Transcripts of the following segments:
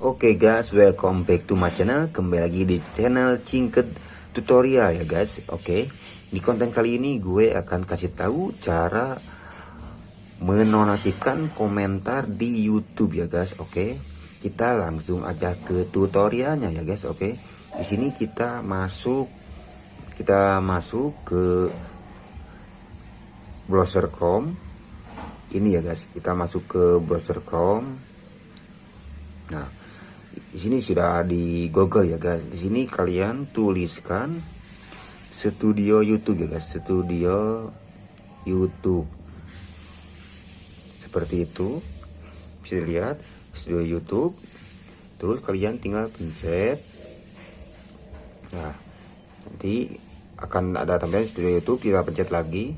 Oke guys, welcome back to my channel. Kembali lagi di channel Cingket Tutorial ya guys. Oke, di konten kali ini gue akan kasih tahu cara menonaktifkan komentar di YouTube ya guys. Oke, kita langsung aja ke tutorialnya ya guys. Oke, di sini kita masuk ke browser Chrome. Ini ya guys, kita masuk ke browser Chrome. Nah, di sini sudah di Google ya guys. Di sini kalian tuliskan Studio YouTube ya guys, Studio YouTube. Seperti itu. Bisa dilihat Studio YouTube. Terus kalian tinggal pencet. Nah, nanti akan ada tampilan Studio YouTube, kita pencet lagi.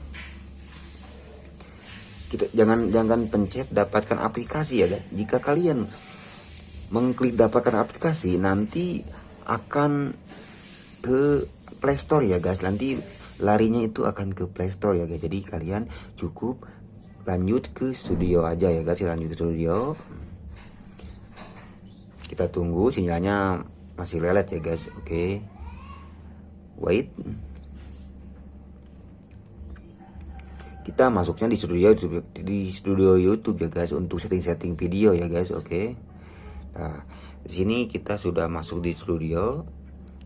Kita jangan pencet dapatkan aplikasi ya guys. Jika kalian mengklik dapatkan aplikasi, nanti akan ke Play Store ya guys. Nanti larinya itu akan ke Play Store ya guys. Jadi kalian cukup lanjut ke studio aja ya guys. Lanjut ke studio. Kita tunggu sinyalnya masih lelet ya guys. Oke, wait. Kita masuknya di studio YouTube ya guys, untuk setting video ya guys. Oke. Nah, di sini kita sudah masuk di studio.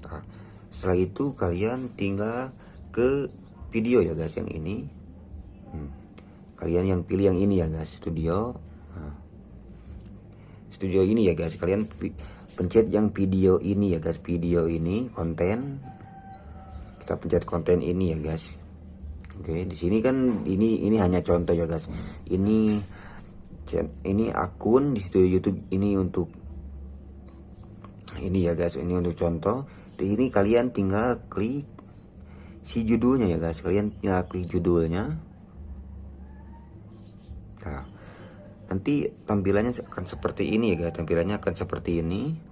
Nah, setelah itu kalian tinggal ke video ya guys, yang ini. Kalian yang pilih yang ini ya guys, studio. Nah, studio ini ya guys, kalian pencet yang video ini ya guys, video ini, konten. Kita pencet konten ini ya guys. Oke, di sini kan ini hanya contoh ya guys. Ini akun di studio YouTube ini untuk ini ya guys, ini untuk contoh. Di sini kalian tinggal klik si judulnya ya guys. Kalian tinggal klik judulnya. Nah, nanti tampilannya akan seperti ini ya guys. Tampilannya akan seperti ini.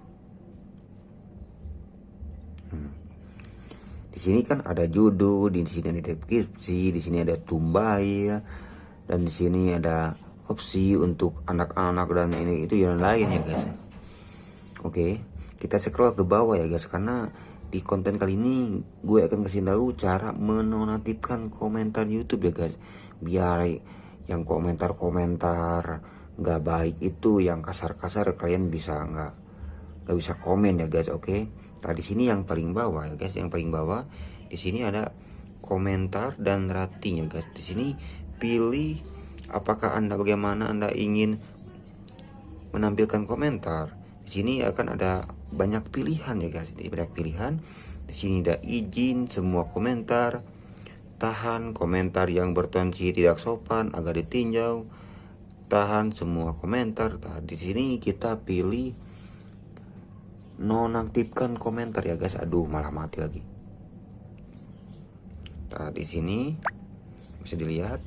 Di sini kan ada judul, di sini ada deskripsi, di sini ada tumbai, dan di sini ada opsi untuk anak-anak dan ini itu yang lain ya guys. Oke, kita scroll ke bawah ya guys, karena di konten kali ini gue akan kasih tahu cara menonaktifkan komentar YouTube ya guys, biar yang komentar nggak baik itu, yang kasar-kasar, kalian bisa nggak bisa komen ya guys. Oke. Nah, di sini yang paling bawah ya guys, yang paling bawah di sini ada komentar dan rating ya guys. Di sini pilih apakah bagaimana Anda ingin menampilkan komentar. Di sini akan ada banyak pilihan ya guys. Di banyak pilihan. Di sini ada izin semua komentar, tahan komentar yang berpotensi tidak sopan agar ditinjau, tahan semua komentar. Nah, di sini kita pilih nonaktifkan komentar ya guys. Aduh, malah mati lagi. Nah, di sini bisa dilihat,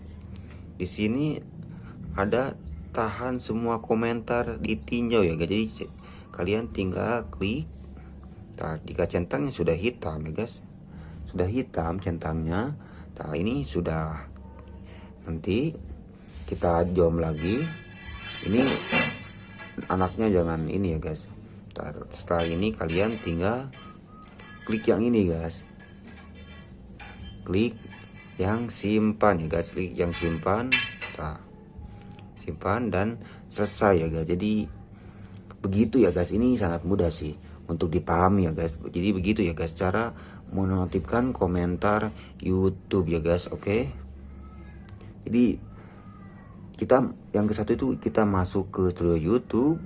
di sini ada tahan semua komentar ditinjau ya guys. Jadi kalian tinggal klik. Nah, jika centangnya sudah hitam ya guys, sudah hitam centangnya. Nah, ini sudah. Nanti kita zoom lagi. Ini anaknya jangan ini ya guys. Setelah ini kalian tinggal klik yang ini guys, klik yang simpan ya guys, klik yang simpan. Nah, simpan dan selesai ya guys. Jadi begitu ya guys, ini sangat mudah sih untuk dipahami ya guys. Jadi begitu ya guys cara menonaktifkan komentar YouTube ya guys. Oke, jadi kita yang ke satu itu kita masuk ke studio YouTube.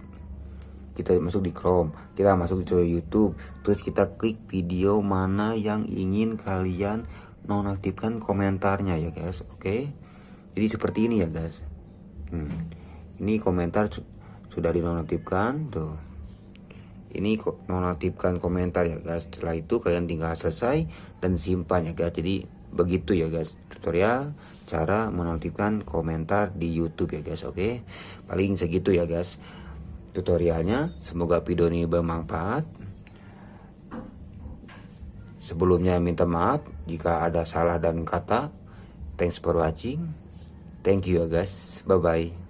Kita masuk di Chrome, kita masuk ke YouTube, terus kita klik video mana yang ingin kalian nonaktifkan komentarnya ya guys. Oke, jadi seperti ini ya guys. Ini komentar sudah dinonaktifkan tuh. Ini nonaktifkan komentar ya guys. Setelah itu kalian tinggal selesai dan simpan ya guys. Jadi begitu ya guys tutorial cara menonaktifkan komentar di YouTube ya guys. Oke, paling segitu ya guys tutorialnya. Semoga video ini bermanfaat. Sebelumnya minta maaf jika ada salah dan kata. Thanks for watching. Thank you ya guys. Bye bye.